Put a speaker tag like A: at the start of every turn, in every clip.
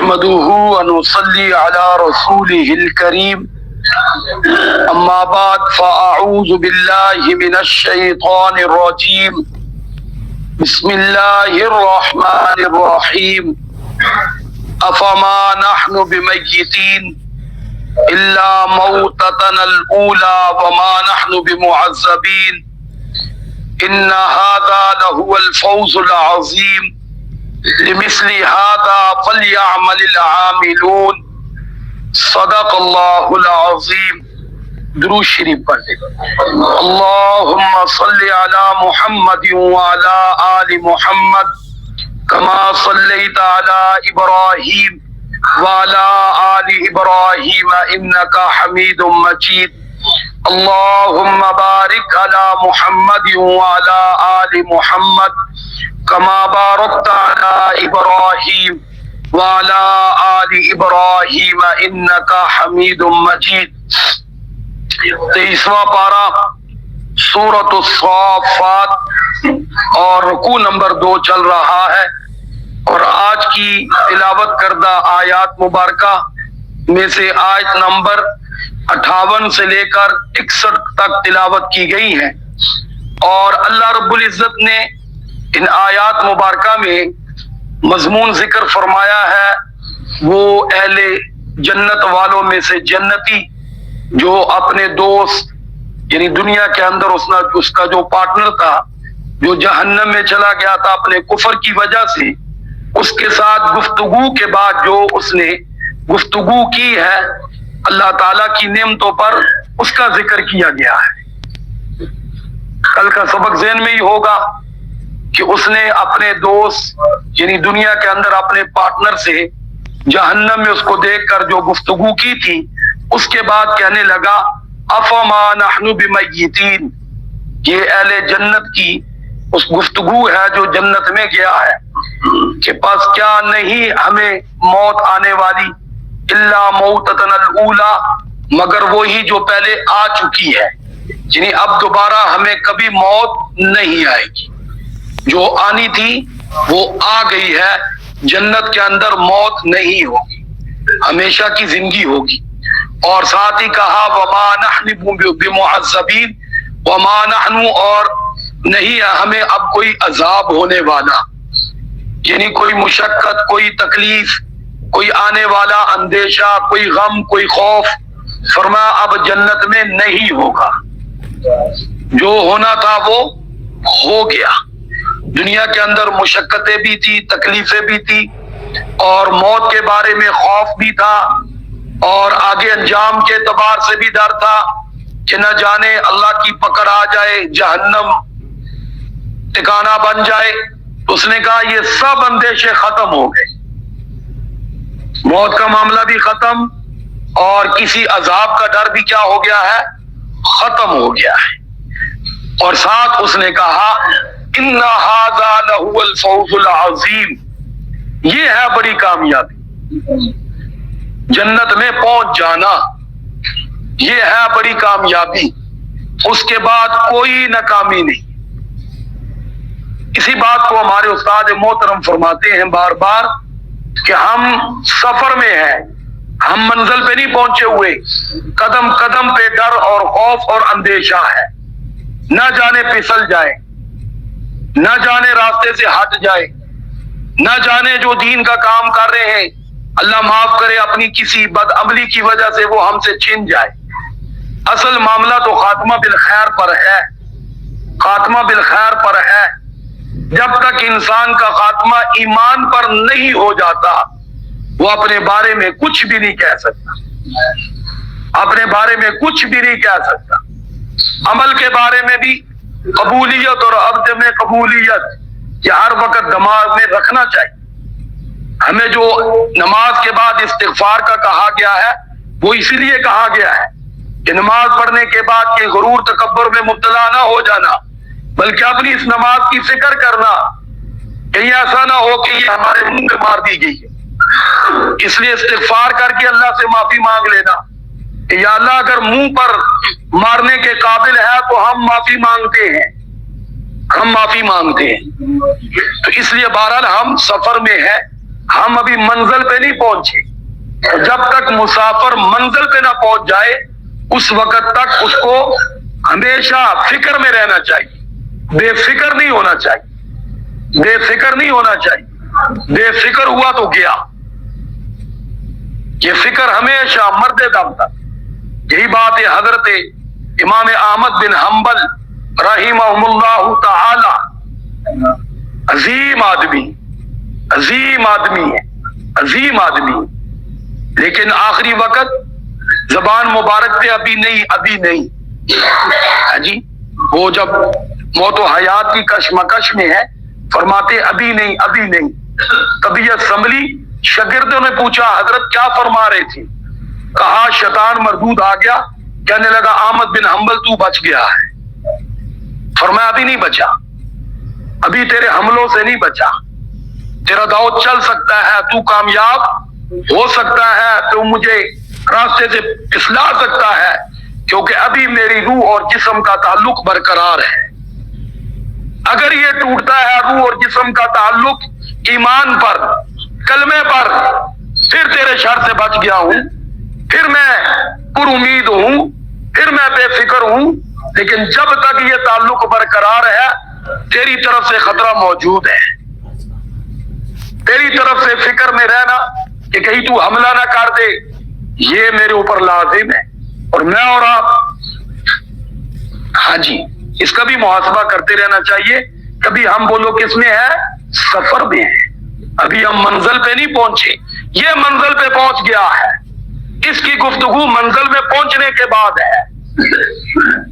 A: نحمده ونصلي على رسوله الكريم أما بعد فأعوذ بالله من الشيطان الرجيم بسم الله الرحمن الرحيم أفما نحن بميتين إلا موتتنا الأولى وما نحن بمعذبين إن هذا لهو الفوز العظيم لمثل هذا فليعمل العاملون صدق اللہ العظیم. درود شریف پڑھ لیں. اللہم صلی علی محمد وعلی آل محمد کما صلیت علی ابراہیم وعلی آل ابراہیم انک حمید مجید. اللہم بارک علی محمد وعلی آل محمد کما بارکت علی ابراہیم وعلی آل ابراہیم انک حمید مجید. 23واں پارہ سورۃ الصافات اور رکوع نمبر 2 چل رہا ہے، اور آج کی تلاوت کردہ آیات مبارکہ میں سے آیت نمبر 58 سے لے کر 61 تک تلاوت کی گئی ہے. اور اللہ رب العزت نے ان آیات مبارکہ میں مضمون ذکر فرمایا ہے وہ اہل جنت والوں میں سے جنتی جو اپنے دوست یعنی دنیا کے اندر اس کا جو پارٹنر تھا جو جہنم میں چلا گیا تھا اپنے کفر کی وجہ سے، اس کے ساتھ گفتگو کے بعد جو اس نے گفتگو کی ہے اللہ تعالیٰ کی نعمتوں پر، اس کا ذکر کیا گیا ہے. کل کا سبق ذہن میں ہی ہوگا کہ اس نے اپنے دوست یعنی دنیا کے اندر اپنے پارٹنر سے جہنم میں اس کو دیکھ کر جو گفتگو کی تھی، اس کے بعد کہنے لگا افما نحن بمیتین. یہ اہل جنت کی اس گفتگو ہے جو جنت میں گیا ہے کہ پس کیا نہیں ہمیں موت آنے والی، الا موتتنا الاولی، مگر وہی جو پہلے آ چکی ہے، یعنی اب دوبارہ ہمیں کبھی موت نہیں آئے گی. جو آنی تھی وہ آ گئی ہے. جنت کے اندر موت نہیں ہوگی، ہمیشہ کی زندگی ہوگی. اور ساتھ ہی کہا وما نحن بمعذبین، وما نحن، اور نہیں ہمیں اب کوئی عذاب ہونے والا، یعنی کوئی مشقت، کوئی تکلیف، کوئی آنے والا اندیشہ، کوئی غم، کوئی خوف، فرمایا اب جنت میں نہیں ہوگا. جو ہونا تھا وہ ہو گیا. دنیا کے اندر مشقتیں بھی تھی، تکلیفیں بھی تھی، اور موت کے بارے میں خوف بھی تھا، اور آگے انجام کے اعتبار سے بھی ڈر تھا کہ نہ جانے اللہ کی پکڑ آ جائے، جہنم ٹھکانہ بن جائے. اس نے کہا یہ سب اندیشے ختم ہو گئے، موت کا معاملہ بھی ختم، اور کسی عذاب کا ڈر بھی کیا ہو گیا ہے، ختم ہو گیا ہے. اور ساتھ اس نے کہا ان ھذا لہو الفوز العظیم، یہ ہے بڑی کامیابی، جنت میں پہنچ جانا یہ ہے بڑی کامیابی، اس کے بعد کوئی ناکامی نہیں. اسی بات کو ہمارے استاد محترم فرماتے ہیں بار بار کہ ہم سفر میں ہیں، ہم منزل پہ نہیں پہنچے ہوئے، قدم قدم پہ ڈر اور خوف اور اندیشہ ہے، نہ جانے پھسل جائے، نہ جانے راستے سے ہٹ جائے، نہ جانے جو دین کا کام کر رہے ہیں اللہ معاف کرے اپنی کسی بد عملی کی وجہ سے وہ ہم سے چھن جائے. اصل معاملہ تو خاتمہ بالخیر پر ہے، خاتمہ بالخیر پر ہے. جب تک انسان کا خاتمہ ایمان پر نہیں ہو جاتا وہ اپنے بارے میں کچھ بھی نہیں کہہ سکتا، اپنے بارے میں کچھ بھی نہیں کہہ سکتا. عمل کے بارے میں بھی قبولیت اور عبد میں قبولیت یہ ہر وقت دماغ میں رکھنا چاہیے. ہمیں جو نماز کے بعد استغفار کا کہا گیا ہے وہ اسی لیے کہا گیا ہے کہ نماز پڑھنے کے بعد کہ غرور تکبر میں مبتلا نہ ہو جانا، بلکہ اپنی اس نماز کی فکر کرنا، کہیں ایسا نہ ہو کہ یہ ہمارے منہ میں مار دی گئی ہے. اس لیے استغفار کر کے اللہ سے معافی مانگ لینا کہ یا اللہ اگر منہ پر مارنے کے قابل ہے تو ہم معافی مانگتے ہیں، ہم معافی مانگتے ہیں. تو اس لیے بہرحال ہم سفر میں ہیں، ہم ابھی منزل پہ نہیں پہنچے. جب تک مسافر منزل پہ نہ پہنچ جائے اس وقت تک اس کو ہمیشہ فکر میں رہنا چاہیے. بے فکر نہیں ہونا چاہیے. بے فکر نہیں ہونا چاہیے. بے فکر ہوا تو گیا. یہ فکر ہمیشہ مرد دم تک. یہی بات ہے حضرت امام احمد بن حنبل رحمہم اللہ تعالی. عظیم آدمی ہے. عظیم آدمی. لیکن آخری وقت زبان مبارک پہ ابھی نہیں جی. وہ جب موت و حیات کی کشمکش میں ہے فرماتے ابھی نہیں. طبیعت سنبھلی. شاگردوں نے پوچھا حضرت کیا فرما رہے تھے؟ کہا شیطان مردود آ گیا. کہنے لگا احمد بن حنبل تو بچ گیا ہے. فرمایا ابھی نہیں بچا. ابھی تیرے حملوں سے نہیں بچا. تیرا داؤد چل سکتا ہے, تو کامیاب ہو سکتا ہے, تو مجھے راستے سے پھسلا سکتا ہے, کیونکہ ابھی میری روح اور جسم کا تعلق برقرار ہے. اگر یہ ٹوٹتا ہے روح اور جسم کا تعلق ایمان پر, کلمے پر, پھر تیرے شر سے بچ گیا ہوں, پھر میں پر امید ہوں, پھر میں بے فکر ہوں. لیکن جب تک یہ تعلق برقرار ہے تیری طرف سے خطرہ موجود ہے. تیری طرف سے فکر میں رہنا کہ کہیں تو حملہ نہ کر دے, یہ میرے اوپر لازم ہے. اور میں اور آپ اس کا بھی محاسبہ کرتے رہنا چاہیے. کبھی ہم بولو کس میں ہے؟ سفر میں ہے. ابھی ہم منزل پہ نہیں پہنچے, یہ منزل پہ پہنچ گیا ہے. اس کی گفتگو منزل میں پہنچنے کے بعد ہے.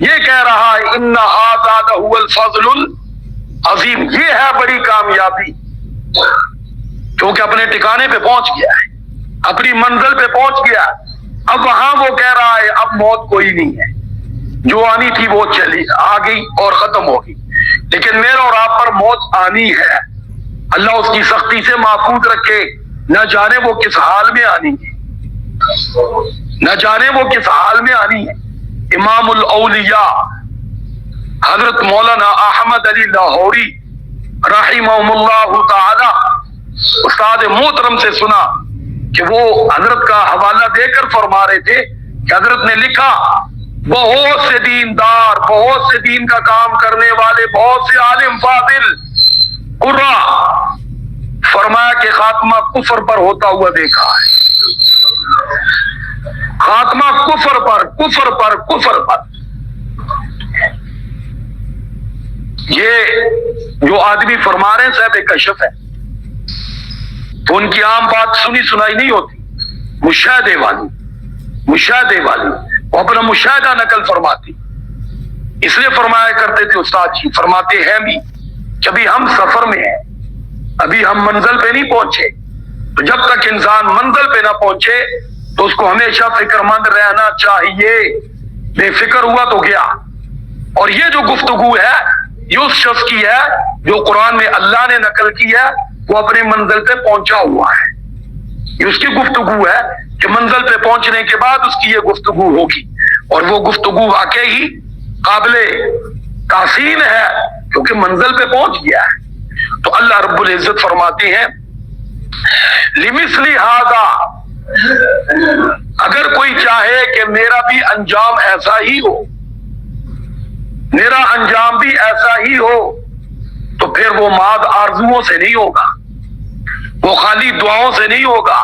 A: یہ کہہ رہا ہے ان ھذا لھو الفضل العظیم. یہ ہے بڑی کامیابی, کیونکہ اپنے ٹھکانے پہ پہنچ گیا ہے, اپنی منزل پہ پہنچ گیا. اب وہاں وہ کہہ رہا ہے اب موت کوئی نہیں ہے, جو آنی تھی وہ چلی آ گئی اور ختم ہو گئی. لیکن میرے اور آپ پر موت آنی ہے. اللہ اس کی سختی سے محفوظ رکھے. نہ جانے وہ کس حال میں آنی ہے, نہ جانے وہ کس حال میں آنی ہے. امام الاولیاء حضرت مولانا احمد علی لاہوری رحمہم اللہ تعالی استاد محترم سے سنا کہ وہ حضرت کا حوالہ دے کر فرما رہے تھے کہ حضرت نے لکھا بہت سے دیندار, بہت سے دین کا کام کرنے والے, بہت سے عالم فاضل قرا, فرمایا کہ خاتمہ کفر پر ہوتا ہوا دیکھا ہے. خاتمہ کفر پر. یہ جو آدمی فرما رہے ہیں صاحب کشف ہے, تو ان کی عام بات سنی سنائی نہیں ہوتی. مشاہدے والی وہ اپنا مشاہدہ نقل فرماتی. اس لیے فرمایا کرتے تھے استاد جی, فرماتے ہیں بھی کہ ابھی ہم سفر میں ہیں, ابھی ہم منزل پہ نہیں پہنچے. تو جب تک انسان منزل پہ نہ پہنچے تو اس کو ہمیشہ فکر مند رہنا چاہیے. بے فکر ہوا تو گیا. اور یہ جو گفتگو ہے یہ اس شخص کی ہے جو قرآن میں اللہ نے نقل کی ہے, وہ اپنے منزل پہ پہنچا ہوا ہے. یہ اس کی گفتگو ہے کہ منزل پہ پہنچنے کے بعد اس کی یہ گفتگو ہوگی, اور وہ گفتگو واقعی ہی قابل تحسین ہے کیونکہ منزل پہ پہنچ گیا ہے. تو اللہ رب العزت فرماتے ہیں لمثل ھذا, اگر کوئی چاہے کہ میرا بھی انجام ایسا ہی ہو, میرا انجام بھی ایسا ہی ہو, تو پھر وہ ماد آرزوؤں سے نہیں ہوگا, وہ خالی دعاؤں سے نہیں ہوگا.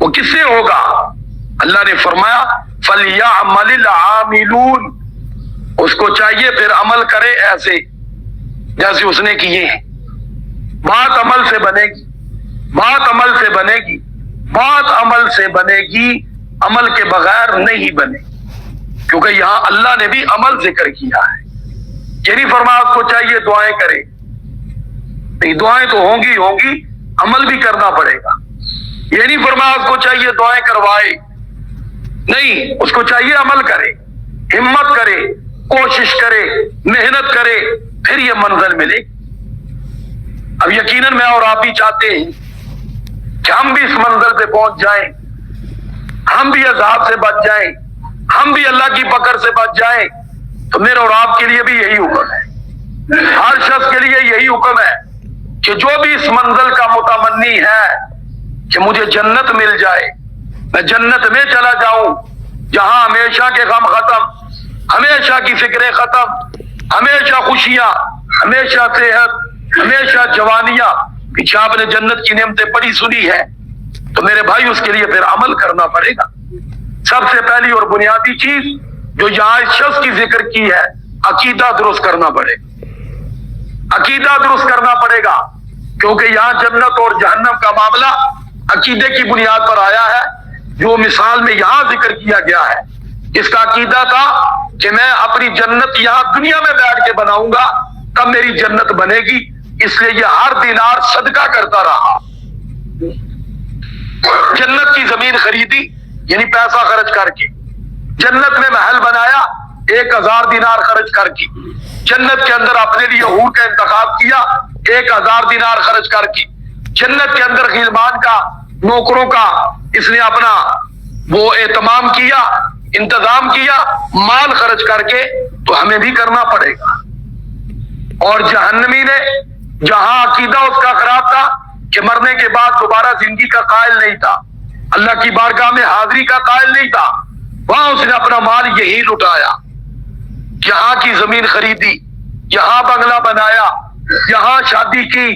A: وہ کس سے ہوگا؟ اللہ نے فرمایا فَلْيَعْمَلِ الْعَامِلُونَ, اس کو چاہیے پھر عمل کرے ایسے جیسے اس نے کیے ہیں. بات عمل سے بنے گی, بات عمل سے بنے گی, بات عمل سے بنے گی, عمل کے بغیر نہیں بنے, کیونکہ یہاں اللہ نے بھی عمل ذکر کیا ہے. یہ نہیں فرمایا اس کو چاہیے دعائیں کرے, نہیں, دعائیں تو ہوں گی, عمل بھی کرنا پڑے گا. یہ نہیں فرمایا اس کو چاہیے دعائیں کروائے, نہیں, اس کو چاہیے عمل کرے, ہمت کرے, کوشش کرے, محنت کرے, پھر یہ منزل ملے. اب یقیناً میں اور آپ بھی چاہتے ہیں کہ ہم بھی اس منزل پہ پہنچ جائیں, ہم بھی عذاب سے بچ جائیں, ہم بھی اللہ کی پکڑ سے بچ جائیں. تو میرے اور آپ کے لیے بھی یہی حکم ہے, ہر شخص کے لیے یہی حکم ہے کہ جو بھی اس منزل کا متمنی ہے کہ مجھے جنت مل جائے، میں جنت میں چلا جاؤں جہاں ہمیشہ کے غم ختم، ہمیشہ کی فکریں ختم، ہمیشہ خوشیاں، ہمیشہ صحت، ہمیشہ جوانیاں۔ پیچھے آپ نے جنت کی نعمتیں پڑھی سنی ہے، تو میرے بھائی اس کے لیے پھر عمل کرنا پڑے گا۔ سب سے پہلی اور بنیادی چیز جو یہاں اس شخص کی ذکر کی ہے، عقیدہ درست کرنا پڑے گا، عقیدہ درست کرنا پڑے گا، کیونکہ یہاں جنت اور جہنم کا معاملہ عقیدے کی بنیاد پر آیا ہے۔ جو مثال میں یہاں ذکر کیا گیا ہے، اس کا عقیدہ تھا کہ میں اپنی جنت یہاں دنیا میں بیٹھ کے بناؤں گا، تب میری جنت بنے گی، اس لیے یہ ہر دینار صدقہ کرتا رہا۔ جنت کی زمین خریدی یعنی پیسہ خرچ کر کے، جنت میں محل بنایا 1000 دینار خرچ کر کے، جنت کے اندر اپنے لیے حور کا انتخاب کیا 1000 دینار خرچ کر کے، جنت کے اندر غلمان کا، نوکروں کا اس نے اپنا وہ اہتمام کیا، انتظام کیا مال خرچ کر کے، تو ہمیں بھی کرنا پڑے گا۔ اور جہنمی نے جہاں عقیدہ اس کا خراب تھا کہ مرنے کے بعد دوبارہ زندگی کا قائل نہیں تھا، اللہ کی بارگاہ میں حاضری کا قائل نہیں تھا، وہاں اس نے اپنا مال یہی لٹایا، یہاں کی زمین خریدی، یہاں بنگلہ بنایا، یہاں شادی کی،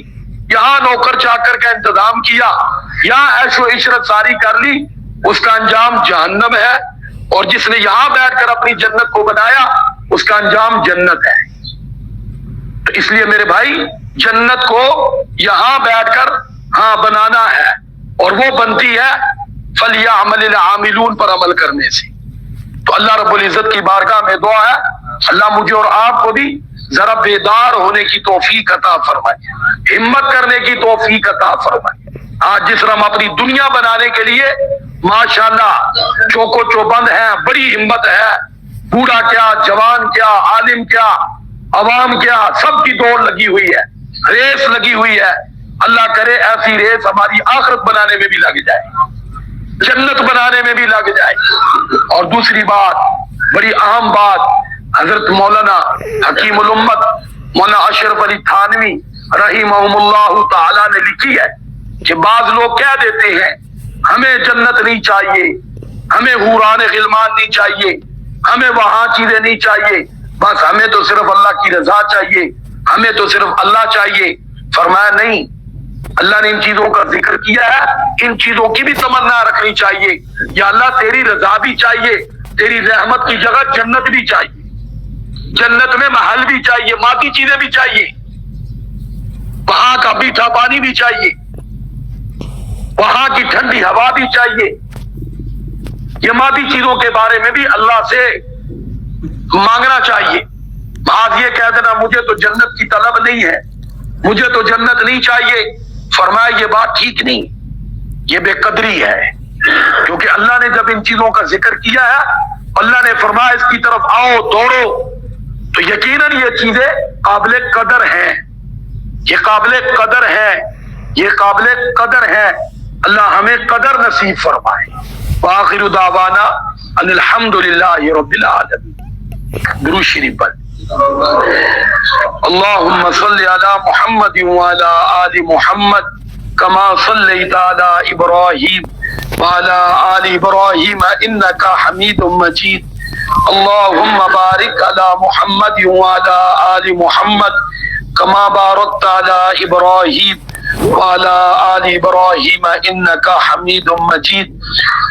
A: یہاں نوکر چاکر کا انتظام کیا، یہاں عیش و عشرت ساری کر لی، اس کا انجام جہنم ہے۔ اور جس نے یہاں بیٹھ کر اپنی جنت کو بنایا، اس کا انجام جنت ہے۔ تو اس لیے میرے بھائی جنت کو یہاں بیٹھ کر بنانا ہے، اور وہ بنتی ہے فَلْيَعْمَلِ الْعَامِلُونَ پر عمل کرنے سے۔ تو اللہ رب العزت کی بارگاہ میں دعا ہے، اللہ مجھے اور آپ کو بھی ذرا بیدار ہونے کی توفیق عطا فرمائے، ہمت کرنے کی توفیق عطا فرمائے۔ آج جس طرح ہم اپنی دنیا بنانے کے لیے ماشاءاللہ چوکو چوبند ہیں، بڑی ہمت ہے، بوڑھا کیا، جوان کیا، عالم کیا، عوام کیا، سب کی دوڑ لگی ہوئی ہے، ریس لگی ہوئی ہے۔ اللہ کرے ایسی ریس ہماری آخرت بنانے میں بھی لگ جائے، جنت بنانے میں بھی لگ جائے۔ اور دوسری بات، بڑی اہم بات، حضرت مولانا حکیم الامت مولانا اشرف علی تھانوی رحمہم اللہ تعالی نے لکھی ہے کہ بعض لوگ کہہ دیتے ہیں ہمیں جنت نہیں چاہیے، ہمیں حوران غلمان نہیں چاہیے، ہمیں وہاں چیزیں نہیں چاہیے، بس ہمیں تو صرف اللہ کی رضا چاہیے، ہمیں تو صرف اللہ چاہیے۔ فرمایا نہیں، اللہ نے ان چیزوں کا ذکر کیا ہے، ان چیزوں کی بھی تمنا رکھنی چاہیے، یا اللہ تیری رضا بھی چاہیے، تیری رحمت کی جگہ جنت بھی چاہیے، جنت میں محل بھی چاہیے، مادی چیزیں بھی چاہیے، وہاں کا میٹھا پانی بھی چاہیے، وہاں کی ٹھنڈی ہوا بھی چاہیے۔ یہ مادی چیزوں کے بارے میں بھی اللہ سے مانگنا چاہیے۔ بعض یہ کہہ دینا مجھے تو جنت کی طلب نہیں ہے، مجھے تو جنت نہیں چاہیے، فرمایا یہ بات ٹھیک نہیں، یہ بے قدری ہے، کیونکہ اللہ نے جب ان چیزوں کا ذکر کیا ہے، اللہ نے فرمایا اس کی طرف آؤ دوڑو، تو یقیناً یہ چیزیں قابل قدر ہیں، یہ قابل قدر ہے، یہ قابل قدر ہے۔ اللہ ہمیں قدر نصیب فرمائے۔ وآخر دعوانا ان الحمد للہ رب العالمین۔ درود شریف پڑھ۔ اللهم صل على محمد وعلى آل محمد كما صليت على إبراهيم وعلى آل إبراهيم إنك حميد مجيد اللهم بارك على محمد وعلى آل محمد كما باركت على إبراهيم وعلى آل إبراهيم إنك حميد مجيد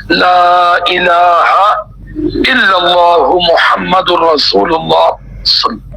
A: لا إله إلا الله محمد رسول الله صلی